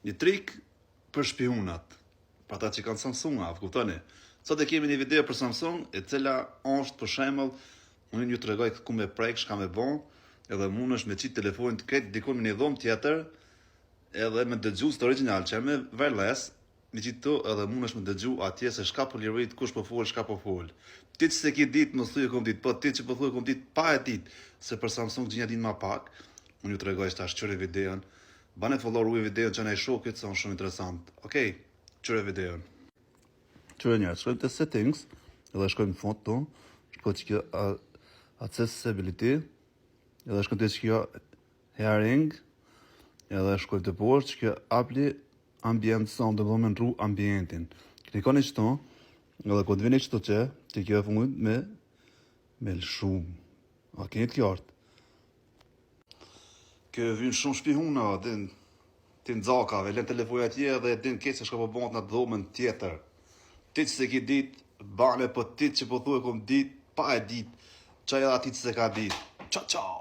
Një trik për shpihunat, për ata që kanë Samsung, kuptoni. Sot e kemi një video për Samsung, e cila është për shembull, unë ju tregoj ku me prek, çka me bën, edhe mundesh me qit telefonin të ketë dikon në një dhomë tjetër, edhe me dëgju së original, që me wireless, me qit to edhe mundesh me dëgju atje se çka po lirit, kush po fol, çka po fol. Ti që se ke ditë, mos thuaj kom ditë, po ti që po thuaj kom ditë, pa e ditë se për Samsung gjinja din më pak, unë ju tregoj tash çore videon. Bane follow videon që në e shokit, se është shumë interesant. Okej, qëre videon. Qëre njerë, shkojmë të settings, edhe shkojmë në fond të, shkojmë që kjo accessibility, edhe shkojmë të që kjo hearing, edhe shkojmë të poshtë që kjo appli ambient sound, dhe me ndru ambientin. Klikoni qëto, edhe këtë vini qëto që kjo e fungujt me lëshumë. Okej, të kjartë. Kjo vjen shumë shpihuna, ti nxakave, lën telefonja atje dhe din keq se çka po bën në dhomën tjetër. Ti që se ke ditë, bane, po ti që po thuaj kom ditë, pa e ditë, çaj edhe ati që se ka ditë. Ciao ciao.